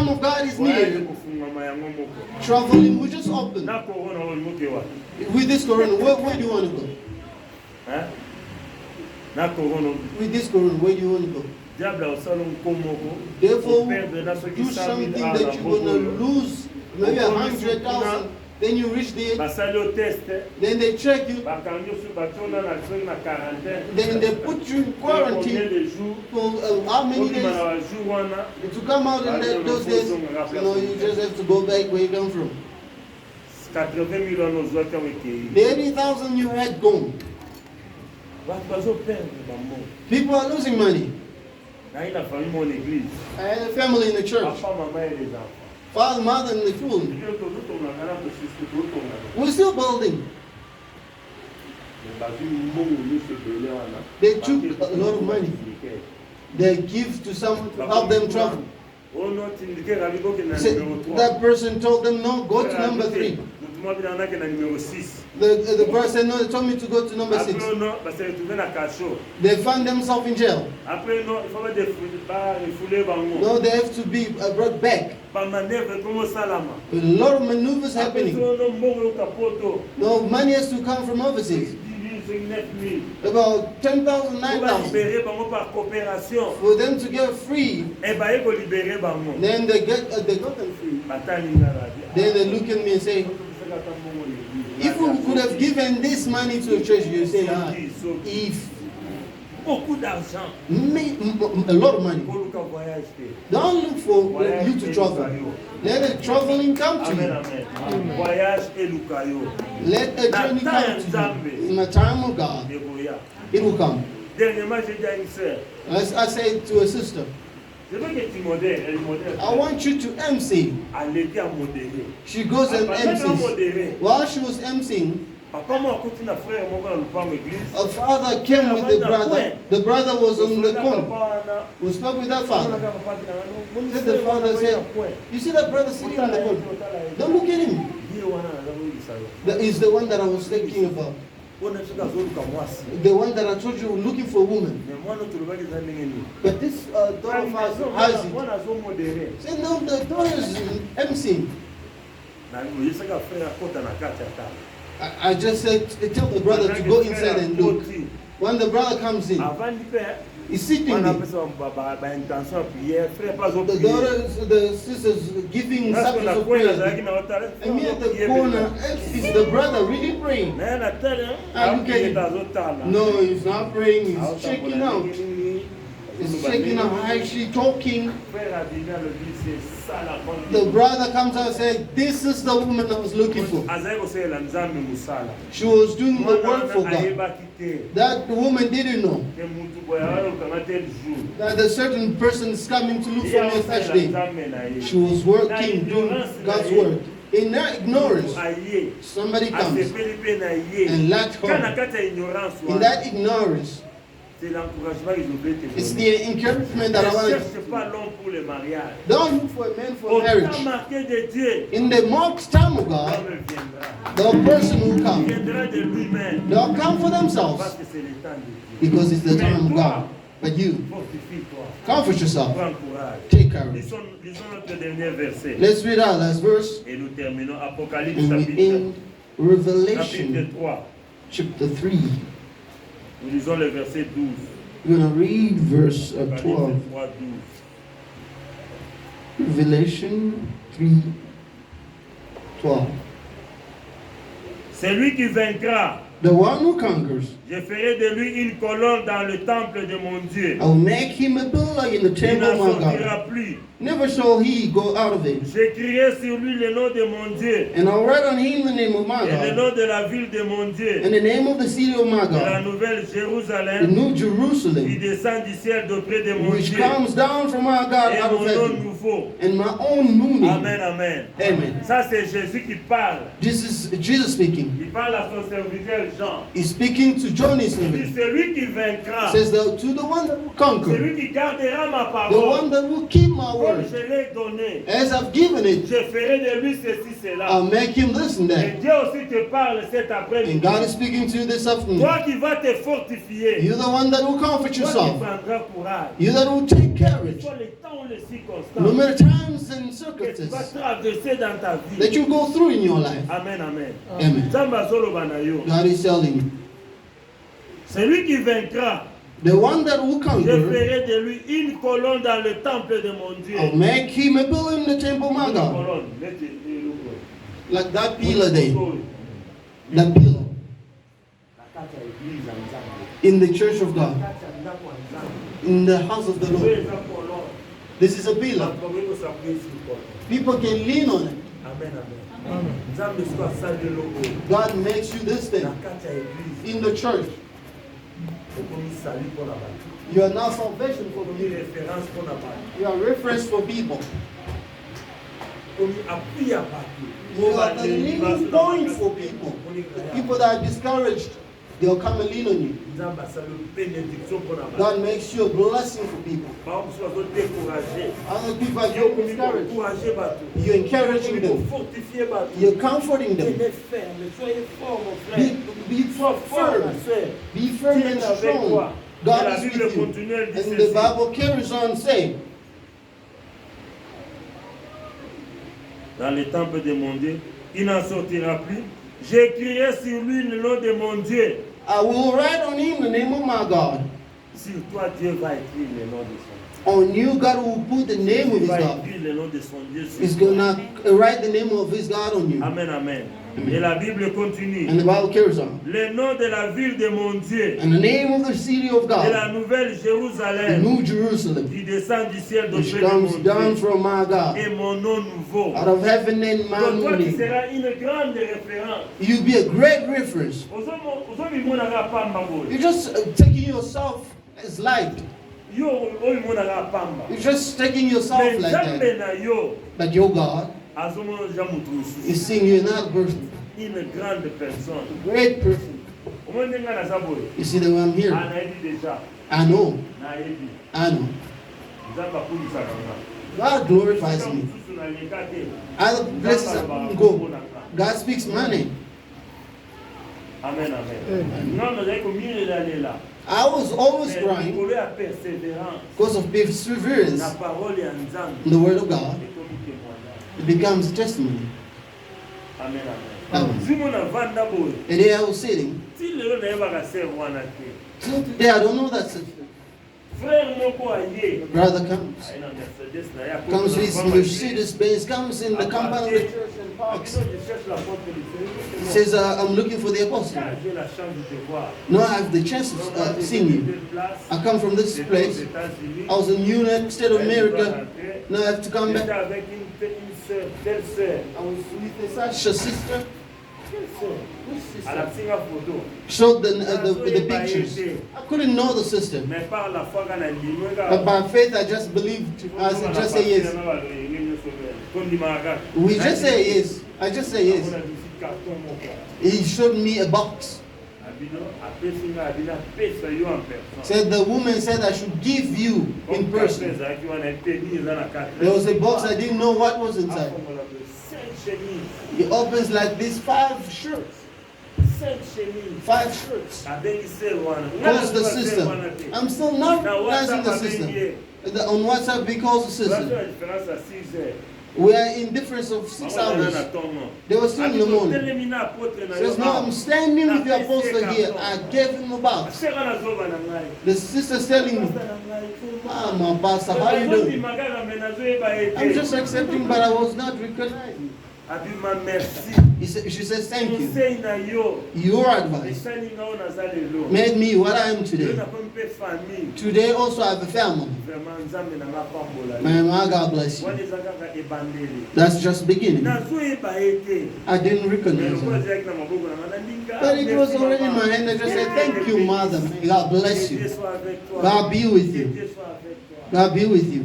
time of God is near. Traveling, we just open. With this corona, where do you want to go? With this corona, where do you want to go? Therefore, do something that you're going to lose maybe 100,000. Then you reach there. Then they check you. Then they put you in quarantine for how many days? To come out in those days, you just have to go back where you come from. The 80,000 you had gone. People are losing money. I had a family in the church. Father, mother, and the children. We're still building. They took a lot of money. They give to someone to help them travel. That person told them, no, go to number 3. The person no, they told me to go to number 6. They found themselves in jail. No, they have to be brought back. A lot of maneuvers happening. No, money has to come from overseas. About 10,000, 9,000 for them to get free. Then they got them free. Then they look at me and say, if we could have given this money to the church, you say, if a lot of money. Don't look for you to travel. Let the traveling come to you. Let a journey come to you. In the time of God, it will come. As I said to a sister, I want you to MC. She goes and MCs. While she was MCing, a father came with the brother. The brother was on the corner. We spoke with that father. Then the father said, you see that brother sitting on the corner? Don't look at him. That is the one that I was thinking about. The one that I told you looking for a woman. But this daughter of ours has it. Say, no, the daughter is MC. I just said, tell the brother to go inside and look. When the brother comes in, he's sitting there. The daughters, the sisters giving sacrifice of prayer. And me at the corner, is the brother really praying? I look at him. No, he's not praying, he's checking out. He's checking out how is she talking. The brother comes out and says, this is the woman I was looking for. She was doing the work for God. That woman didn't know that a certain person is coming to look for me on such day. She was working, doing God's work. In that ignorance, somebody comes and lacks her. In that ignorance, it's the encouragement that I want. Don't look for a man for marriage. In the marked time of God, the person will come. They'll come for themselves because it's the time of God. But you, comfort yourself. Take courage. Let's read our last verse. In Revelation chapter 3. Nous lisons le verset 12. We're going to read verse 12. Revelation 3:12. C'est lui qui vaincra. The one who conquers. Je ferai de lui une colonne dans le temple de mon Dieu. I will make him a pillar in the temple of my God. Plus. Never shall he go out of it. J'écrirai sur lui le nom de mon Dieu. And I'll write on him the name of my God. Et le nom de la ville de mon Dieu. And the name of the city of my God. De la nouvelle Jérusalem. The new Jerusalem. Qui descend du ciel d'auprès de mon which Dieu. comes down from our God out of heaven. And my own new name. Amen, amen. Amen. Ça c'est Jésus qui parle. This is Jesus speaking. Il parle à son serviteur Jean. He's speaking to John. C'est lui qui vaincra. Says to the one that will conquer. C'est lui qui gardera ma parole. The one that will keep my word. Je l'ai donné. As I've given it. Je ferai de lui ceci, cela. I'll make him this and that. Et Dieu aussi te parle cet après-midi. And God is speaking to you this afternoon. Toi qui vas te fortifier. You're the one that will comfort yourself. Toi qui prendras courage. You're that will take courage. Soit les temps ou les circonstances. No matter times and difficulties that you go through in your life. Amen, amen. Amen. God is telling you. Celui qui vaincra, the one that will je conquer, ferai de lui une colonne dans le temple de mon Dieu. I'll make him a pillar in the temple of my God. Like that pillar there. That pillar. In the church of God. In the house of the Lord. This is a pillar. People can lean on it. God makes you this thing. In the church. You are now salvation for people. You are reference for people. You are the leaning point for people. The people that are discouraged, they'll come and lean on you. God makes you a blessing for people. Other people are getting discouraged. You're encouraging them. You're comforting them. Be firm. Be firm and strong. God is with you. And the Bible carries on saying, dans les temples de mon Dieu, il n'en sortira plus. J'écrirai sur lui le nom de mon Dieu. I will write on him the name of my God. Sur toi, Dieu va écrire le nom de son Dieu. On you, God will put the name of his God. He's gonna write the name of his God on you. Amen, amen. Et la Bible continue. And the Bible carries on. Le nom de la ville de mon Dieu. And the name of the city of God. De la nouvelle Jérusalem. The new Jerusalem. Qui descend du ciel which comes down from my God. Et mon nom nouveau. Out of heaven and my new name. Tu seras une grande référence. You'll be a great reference. You're just taking yourself as light. You're just taking yourself like that. But your God is seeing you another person. Une grande personne. Great person. You see that I'm here. I know. I know. God glorifies me. Other places I don't go. God speaks my name. Amen, amen. I was always crying because of perseverance in the Word of God. It becomes a testimony. Amen, amen. And there I was sitting. Today I don't know that sister. Brother comes with Mercedes Benz, comes in the compound of the church and parks. He says, I'm looking for the apostle. No, I have the chance of seeing you. I come from this place. I was in United States of America. Now I have to come back. I was with such a sister. Showed the pictures. I couldn't know the sister. But by faith I just believed. I said, just say yes. We just say yes. I just say yes. He showed me a box. Said the woman said I should give you in person. There was a box, I didn't know what was inside. He opens like this 5 shirts. 5 shirts. Calls the sister. I'm still not answering the sister. On WhatsApp he calls the sister. We are in difference of 6 hours. They were still in the morning. Says, no, I'm standing with the apostle here. I gave him a box. The sister's telling me, my pastor, how are you doing? I'm just accepting, but I was not recognizing. She says, thank you. Your advice made me what I am today. Today also I have a family. My God bless you. That's just beginning. I didn't recognize her. But it was already in my hand. I just said, thank you, mother. God bless you. God be with you. God be with you.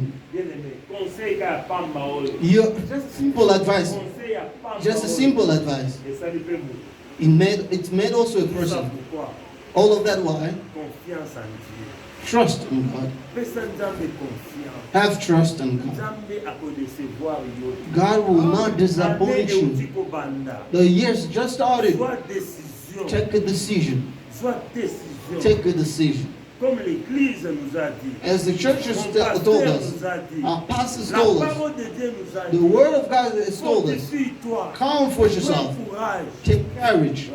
Just simple advice. Just a simple advice. It made also a person. All of that why? Trust in God. Have trust in God. God will not disappoint you. The years just started. Take a decision. Take a decision. Comme l'Église nous a dit, as the church has told us, our pastors told us, the Word of God has told us, comfort yourself, take courage.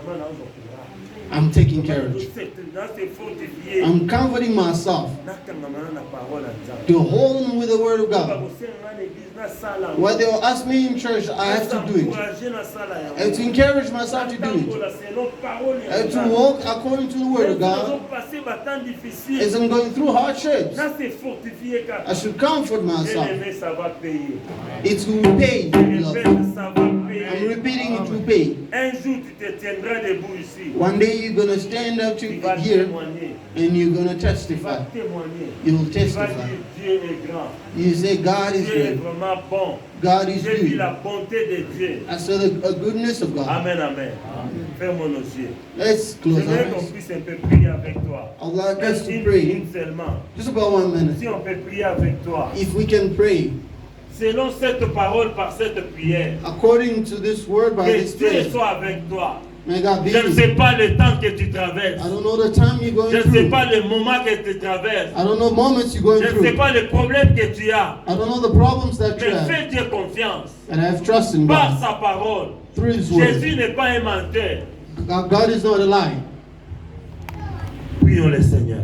I'm taking courage. I'm comforting myself to hold on with the Word of God. What they will ask me in church, I have to do it. I have to encourage myself to do it. I have to walk according to the Word of God. As I'm going through hardships, I should comfort myself. It will pay, beloved. I'm repeating, it will pay. One day you're going to stand up to here and you're going to testify. You will testify. You say God is good. God is good. I saw the goodness of God. Amen, amen. Let's close our eyes. I'd like us to pray. Just about 1 minute. If we can pray. Selon cette parole, par cette prière, according to this word, by this prayer, que Dieu soit avec toi. May God be Je ne sais pas le temps que tu traverses. I don't know the time you're going Je through. ne sais pas le moment que tu traverses. I don't know moments you're going Je through. ne sais pas les problèmes que tu as. I don't know the problems that you Mais have. fais Dieu confiance. And I have trust in Par God. sa parole. Through His word. Jésus n'est pas un menteur. God is not a lie. Prions le Seigneur.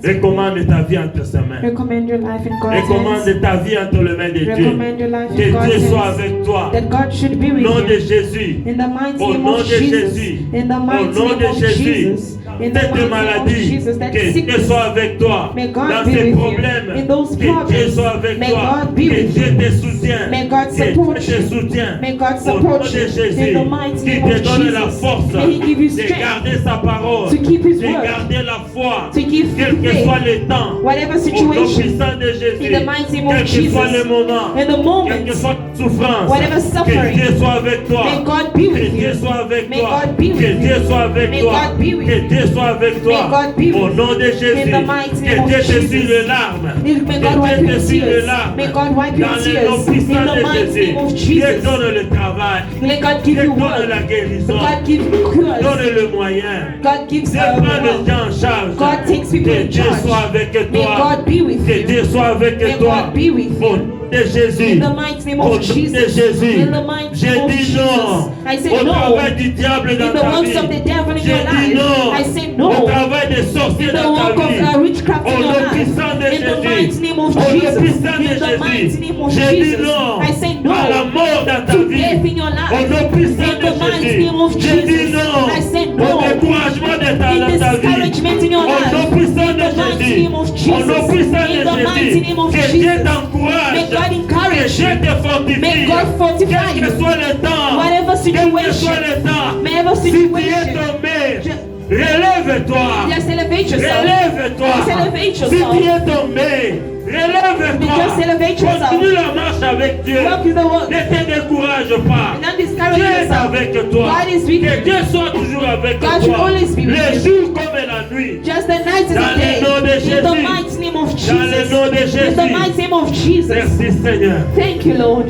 Recommande ta vie entre ses mains. Recommend your life in God's Recommande hands. ta vie entre les mains de Dieu. Recommend your life Que in God's Dieu soit hands. avec toi. That God should be Au with nom de you. Jésus. In the mighty Au name nom of de Jesus. Jésus. In the Au mighty nom name de of Jésus. Jesus. In the Cette mighty name of maladie, Jesus. That que Dieu sickness. soit avec toi. May God Dans be ces with problèmes, you. In those que Dieu problems. soit avec May toi. God be Que with Dieu you. te soutienne. May God Que support Dieu te you. soutienne. May God Au nom support de you. Jésus. In the mighty Qui name te of donne la Jesus. force May He give you de strength garder sa parole. to keep His De word. garder la foi. To give Quel que faith. soit le temps. Whatever Au nom situation. puissant de Jésus. In the mighty name Quel of que Jesus. soit le moment. In the moment. Quelle que soit la souffrance. Whatever suffering. Que Dieu soit avec toi. May God be with Que Dieu you. soit avec May toi. God be with Que you. Dieu soit avec May toi. God be with Que you. Dieu soit avec toi. May God be Au with nom de Jésus. In the mighty name Que of Dieu te Jesus. suive les larmes. May God wipe Que Dieu your te suive les tears. larmes. May God wipe your Dans le nom tears. In puissant the de mighty Jésus. name of Dieu Jesus. donne le travail. May God give Dieu you donne work. la guérison. God gives you cures. Donne le moyen. God gives Dieu prend les help. gens en charge. God takes people Que in Dieu charge. soit avec May toi. God be with Que you. Dieu soit avec May toi. God be with Au you. nom de Jésus. In the mighty name Au nom of de Jesus. Jésus. In the mighty J'ai name of dit Jesus. non I say au no. travail du diable dans In the ta works vie. of the devil in J'ai your dit life. non I say au no. travail des sorciers In the dans ta work of vie. witchcraft Au in your nom life. puissant de In the mighty Jésus. name of Au nom Jesus. puissant de In the mighty Jésus. name of J'ai dit Jesus. non I say no. à la mort dans ta To vie. death in your life. Au nom puissant In the de mighty Jésus. name of J'ai dit Jesus. non I say au no. découragement de In dans ta vie. discouragement in your Au nom life. puissant In de the mighty Jésus. name of Au nom Jesus. puissant In de the mighty Jésus. name of Que Dieu Jesus. t'encourage. May God Que encourage Dieu you. te fortifie. May God fortify Quel que you. soit le temps. Whatever Quel que soit situation. le temps. Whatever Si tu es situation. tombé, relève-toi. Just elevate yourself. Relève-toi. Just elevate Si yourself. tu es tombé, relève-toi. Just elevate yourself. Continue la marche avec Dieu. Walk in the world. Ne te décourage pas. And don't discourage Dieu est yourself. avec toi. God is with Que you. Dieu soit toujours avec God should toi. always be with Le you. jour comme la nuit. Just the night is Dans a le day. nom de In the Jésus. mighty name of Dans le Jesus. nom de In the Jésus. mighty name of Jesus. Merci Seigneur. Thank you, Lord.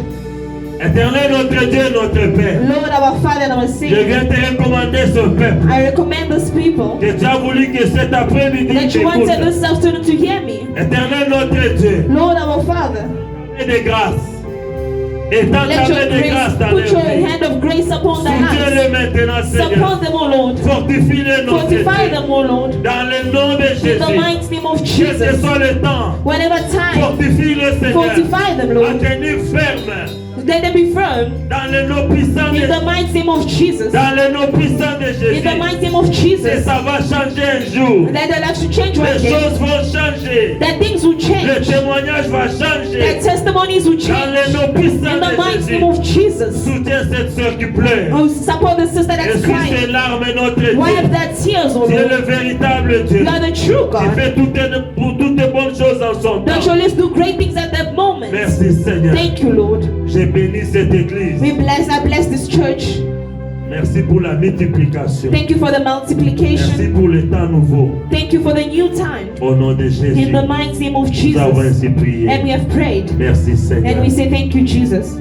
Éternel notre Dieu, notre Père. Lord, our Father and our Je Savior. viens te recommander ce peuple. I recommend those people Que tu as voulu que cet après-midi that you t'écoute. wanted this afternoon to hear me. Éternel notre Dieu. Lord, our Father. De grâce. Étends Let ta your main de grace, grâce dans put leur your vie. hand of grace upon their lives. Soutiens-les maintenant, Seigneur. Support them, O Lord. Fortifie-les, notre Dieu. Fortify them, O Lord. Dans le nom de In Jésus. the mighty name of Quel que Jesus. soit le temps. Whatever time, Fortifie-les, Seigneur. fortify them, À Lord. tenir ferme. Let them be firm. Dans le nom puissant In de the mighty name of Jesus. Dans le nom puissant de In Jésus. the mighty name of Et Jesus. ça va changer un jour. That the life should change one Les day. choses vont changer. That things will Le change. témoignage va changer. That testimonies will Dans change. le nom puissant In the de mighty name Jésus. of Jesus. Soutiens cette sœur qui pleure. Oh, support the sister that's Essuie ses crying. larmes, notre Dieu. Wipe that tears, O Tu es Lord. le véritable Dieu. You are the true Tu God. fais pour toutes les bonnes choses en son Don't temps. you let's do great things at that moment. Merci Seigneur. Thank you, Lord. J'ai béni cette église. I bless this church. Merci pour la multiplication. Thank you for the Merci multiplication. pour le temps nouveau. Thank you for the new time. Au nom de Jésus. In the mighty name of Nous avons Jesus. ainsi prié. And we have prayed. Merci Seigneur. And we say thank you, Jesus.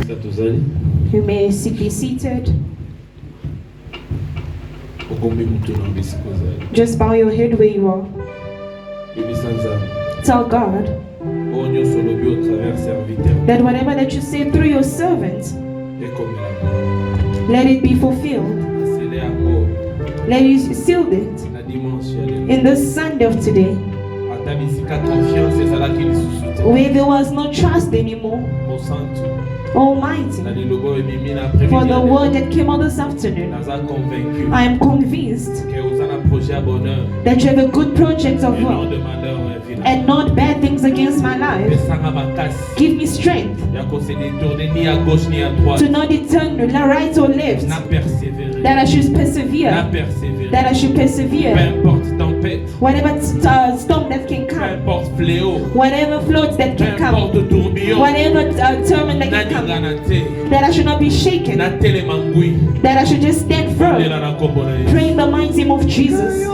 Ça tous allez? You may be seated. Au Just bow your head where you are. Tell God that whatever that you say through your servant, let it be fulfilled. Let you seal it in the Sunday of today, where there was no trust anymore. Almighty, for the word that came out this afternoon, I am convinced that you have a good project of work and not bad things against my life. Give me strength to not turn right or left, that I should persevere, that I should persevere. Whatever storm that can come, whatever floods that can come, whatever turmoil that can come, that I should not be shaken, that I should just stand firm. Pray in the mighty name of Jesus.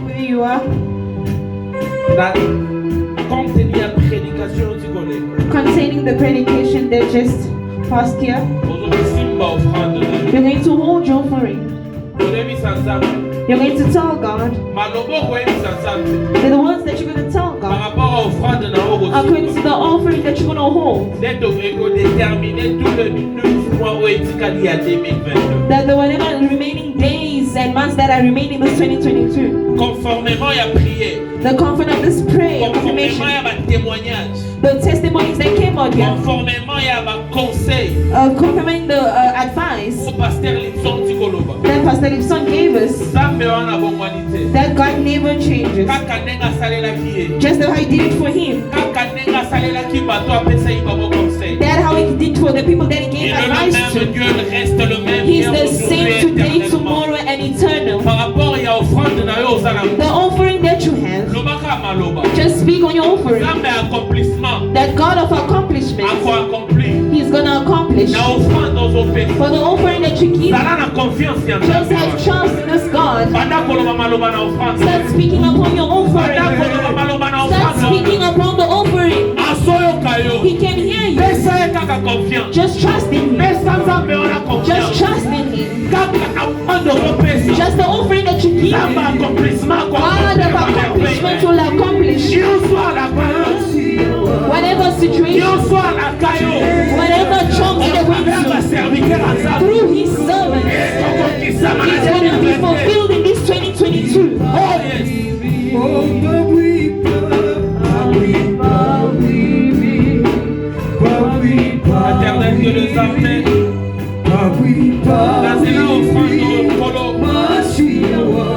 Where you are, containing the predication that just passed here, you're going to hold your offering. You're going to tell God that the words that you're going to tell God according to the offering that you're going to hold, that the whatever remaining days and months that are remaining this 2022, the comfort of this prayer, confirmation, the testimonies that came out here, confirming the advice that Pastor Lipson gave us, that God never changes. Just how He did it for him, that how He did for the people that He gave advice to. He's the same today, tomorrow, and eternal. The offering that you have, just speak on your offering, that God of accomplishment, He's going to accomplish. For the offering that you give, just have trust in this God. Start speaking upon your offering. Start speaking upon the offering. He can hear you. Just trust in Him. Just trust in Him. Just the offering that you give, God of accomplishment will accomplish. Whatever situation, whatever chance they're going through His servants, it's going to be fulfilled in this 2022. Oh yes. Éternel Dieu des armées, placez la offrande au polo,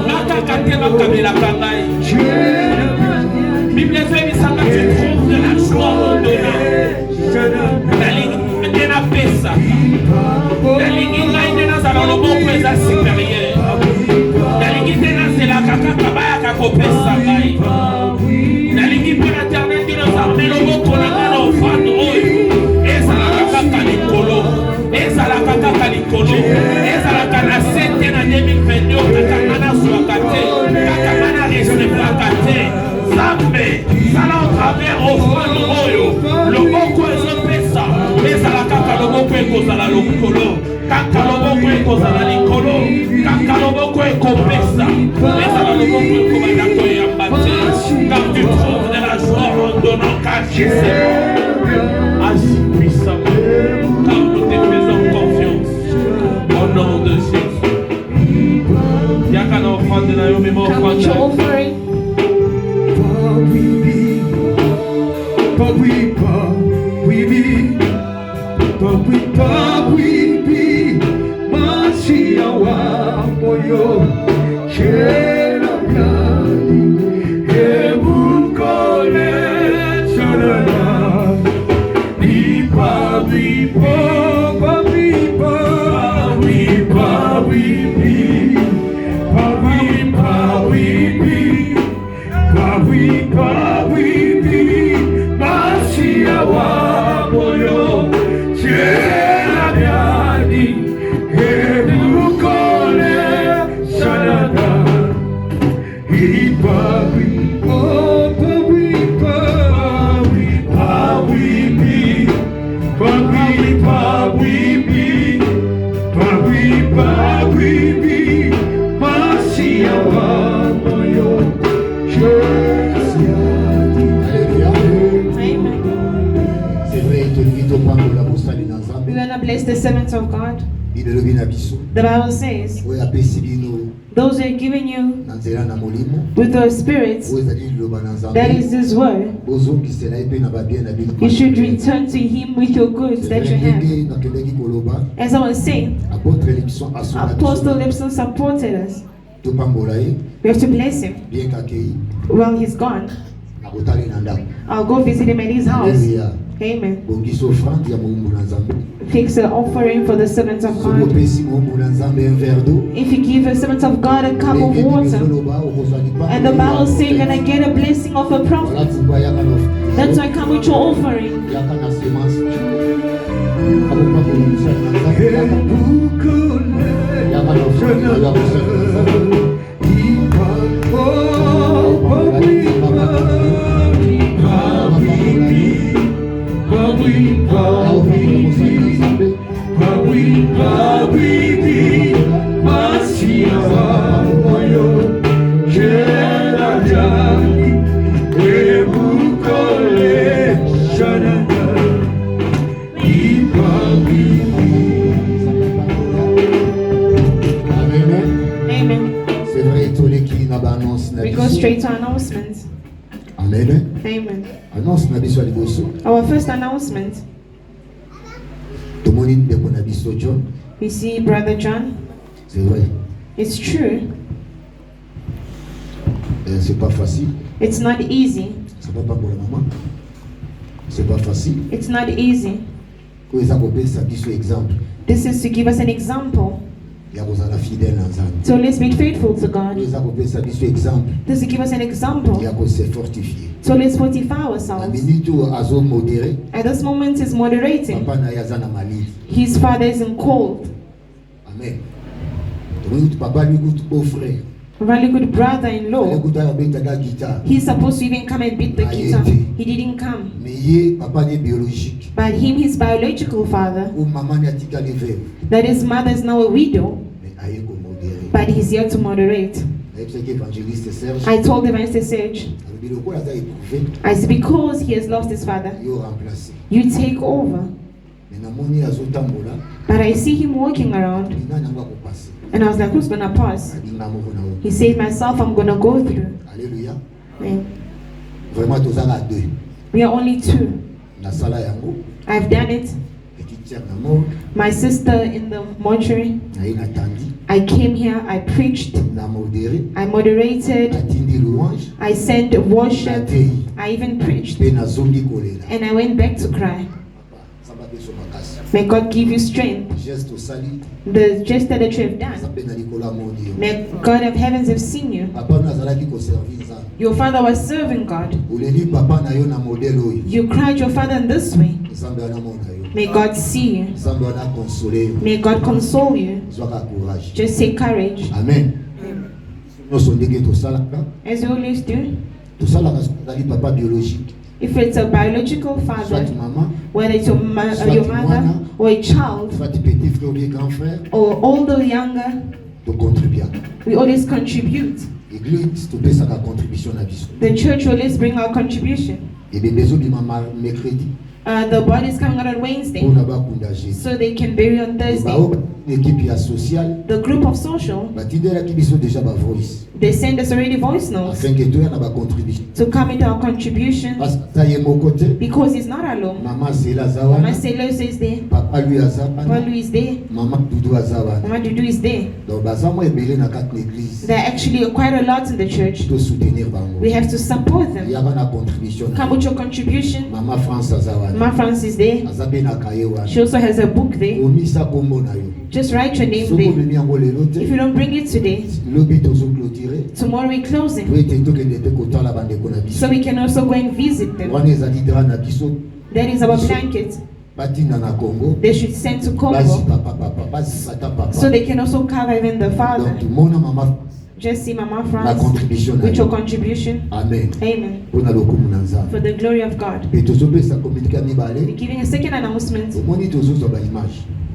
Nakakatema Kabila Kangai. Bible dit que tu trouves de la joie au-delà. La ligne de la paix, la ligne de la salon présent supérieur. La ligne de la Kakakabaya Kakopesa. La ligne de l'éternel Dieu des armées, le mot qu'on a dans l'offrande. Sakate, Zambe, Salam travers offrande Moyo, le Moko est un pesa, mais à la Kaka le Moko est cause à la Lokolo, Kaka le Moko est cause à la Nicolo, Kaka le Moko est compesa, mais à la Moko est comme un acteur et un bâti, car tu trouves de la joie en donnant caché agis puissamment, car nous te faisons confiance, au nom de Jésus. Yaka na offrande na yo mimo offrande. Bless the servants of God. The Bible says, those who are giving you with their spirits, that is His word, you should return to Him with your goods that you have. As I was saying, Apostle Lipson supported us. We have to bless him. While he's gone, I'll go visit him at his house. Amen. Fix an offering for the servants of God. If you give the servants of God a cup of water, and the Bible says you're going to get a blessing of a prophet, that's why I come with your offering. We go straight to announcements. Amen. Amen. Our first announcement. We see Brother John. It's true. It's not easy. It's not easy. This is to give us an example. So let's be faithful to God. This is to give us an example. So let's fortify ourselves. At this moment he's moderating. His father isn't cold. Amen. Really good brother-in-law. He's supposed to even come and beat the guitar. He didn't come. But him, his biological father, that his mother is now a widow, but he's here to moderate. I told Evangelist Serge, I said, because he has lost his father, you take over. But I see him walking around, and I was like, who's going to pass? He said, myself, I'm going to go through. Amen. We are only two. I've done it. My sister in the mortuary. I came here, I preached, I moderated, I sang worship, I even preached, and I went back to cry. May God give you strength. The gesture that you have done. May God of heavens have seen you. Your father was serving God. You cried your father in this way. May God see you. May God console you. Just take courage. Amen. As you always do. Papa biologique. If it's a biological father, whether it's your mother or a child, or older or younger, we always contribute. The church always bring our contribution. The body is coming out on Wednesday, so they can bury on Thursday. The group of social, they send us already voice notes to come into our contribution, because he's not alone. Mama Selos is there, Papa Louis is there, Mama Dudu is there. There are actually quite a lot in the church. We have to support them. Come with your contribution. Mama France is there. She also has a book there. Just write your name there. If you don't bring it today, tomorrow we close it, so we can also go and visit them. That is our blanket. They should send to Congo, so they can also cover even the father. Just see Mama France with your contribution. Amen. Amen. For the glory of God. We're giving a second announcement.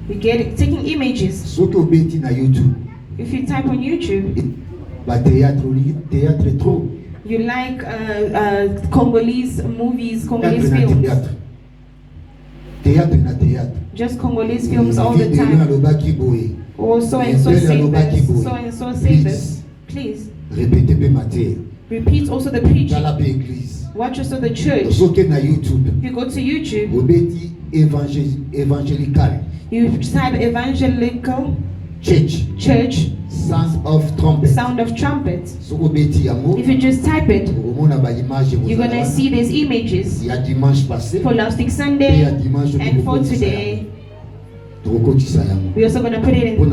We get it, taking images. If you type on YouTube, you like Congolese movies, Congolese films. Just Congolese films all the time. Or so and so say this, so and so say this. Please repeat also the preaching. Watch also the church. If you go to YouTube, Evangelical, you type Evangelical Church Sound of Trumpet. If you just type it, you're gonna see these images for last week Sunday and for today. We're also going to put it in for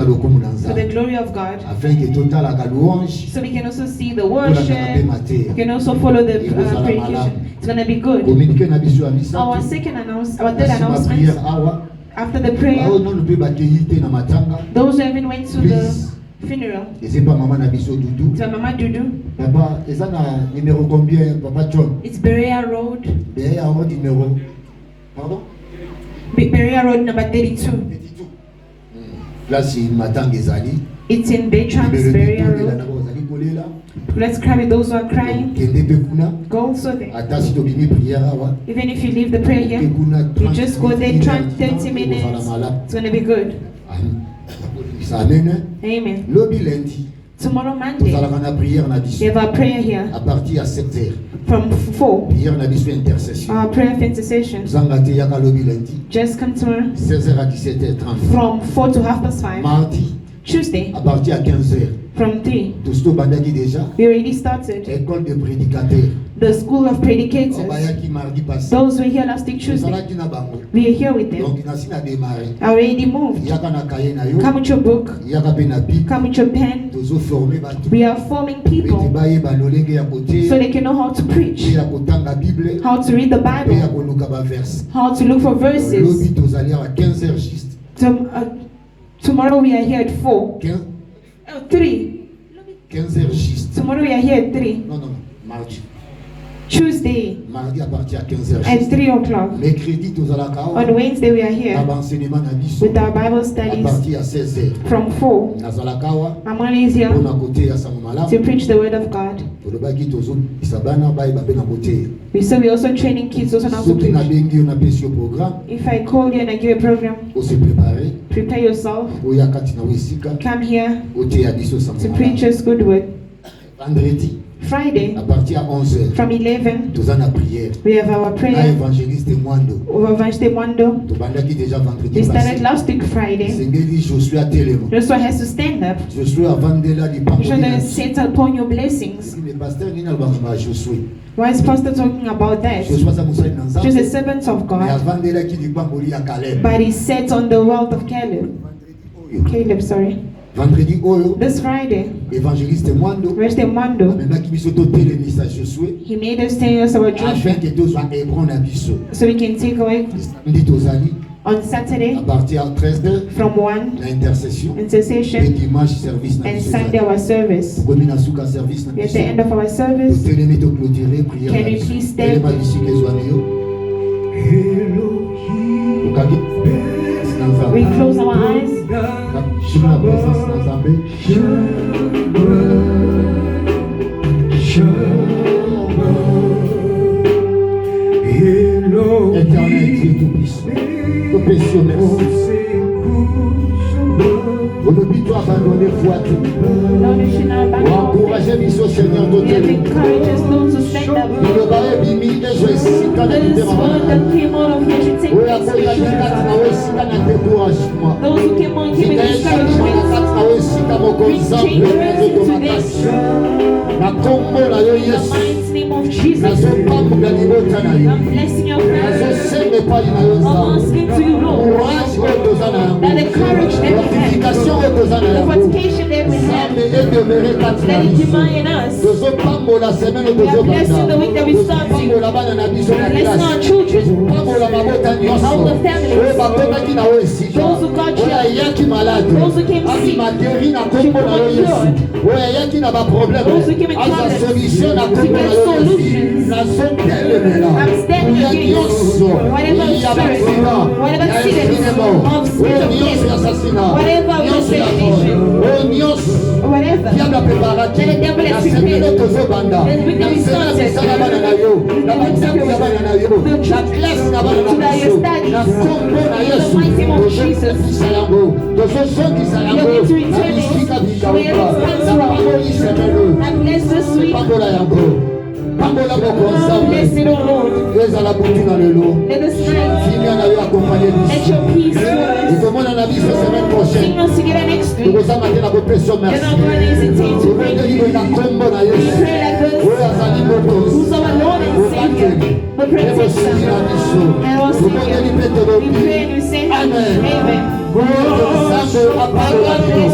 the glory of God, so we can also see the worship. We can also follow the predication. It's going to be good. Our third announcement, after the prayer, those who haven't went to the funeral, to Mama Dudu. It's Berea Road. Berea Road number 32. It's in Betrams, Berea Road. Let's cry with those who are crying. Go also there. Even if you leave the prayer here, you just go there, 30 minutes. It's going to be good. Amen. Tomorrow Monday, we have our prayer here from 4. Our prayer for intercession. Just come tomorrow from 4 to 5:30. Tuesday from 3. We already started the school of predicators. Those who were here last week Tuesday, we are here with them. Already moved. Come with your book. Come with your pen. We are forming people so they can know how to preach, how to read the Bible, how to look for verses. Tomorrow we are here at 4. 3. Tomorrow we are here at 3. Tuesday at 3 o'clock. On Wednesday we are here with our Bible studies from 4. Amani is here to preach the word of God. So we're also training kids also now to preach. If I call you and I give a program, prepare yourself. Come here to preach us good word. Friday, from 11, we have our prayer. Evangelist Mwando. We started last week Friday. Joshua has to stand up. Joshua set upon your blessings. Why is Pastor talking about that? She's a servant of God, but he sat on the wealth of Caleb. This Friday, Evangelist Mwando, he made us tell us about Joshua, so we can take away. On Saturday, à partir de 13h, from 1, l'intercession. intercession, Et dimanche, service. and Sunday our service. At the end of our service, can we please stand? We close our eyes. Éternel Dieu tout-puissant, nous pécions merci. Vous ne pouvez pas abandonner foi tout. Vous encouragez Mission Seigneur de Dieu. Nous ne barrez bimi et jouer si quand nous devons. Oui, à cause de la justice, nous aussi quand nous découragement. Si nous aussi quand nous consommons na kombo na yo Yesu. Nazopamu na libota na yo. Nazoseme pali na yo Nzambe. Courage oyo toza na yango. Fortification oyo toza na yango. Nzambe edemere kati na biso. Tozopambola semaine oyo tozobanda. Tozopambola bana na biso na klase. Tozopambola mabota nyonso. Oyo bakotaki na yo esika. Oyo ayaki malade. Abimateri na kombo na yo Yesu. Oyo ayaki na baproblème. Aza solution na kombo na yo Yesu. Nazotelemela. Oyo nyonso. Ya baksina. Ya esinemo. Oyo nyonso ya sasina. Nyonso ya mort. Oyo nyonso. Diable apeparaki. Na semene tozobanda. Na semene bisala bana na yo. Na banzambe ya bana na yo. Na classe na bana na biso. Na kombo na Yesu. Tozokisa yango. Tozosokisa yango. Na bisika bikauka. Na pamoli semene. Pambola yango. Pambola boko ensemble. Ezala butina lelo. Kimia na yo accompagner biso. Ikomona na biso semaine prochaine. Tukozama te na kopesa merci. Tubende libo na kombo na Yesu. Oyo azali mokonzi. Obate. Ebosili na biso. Tubende lipe tolobi. Amen. Oyo Nzambe apalola bino.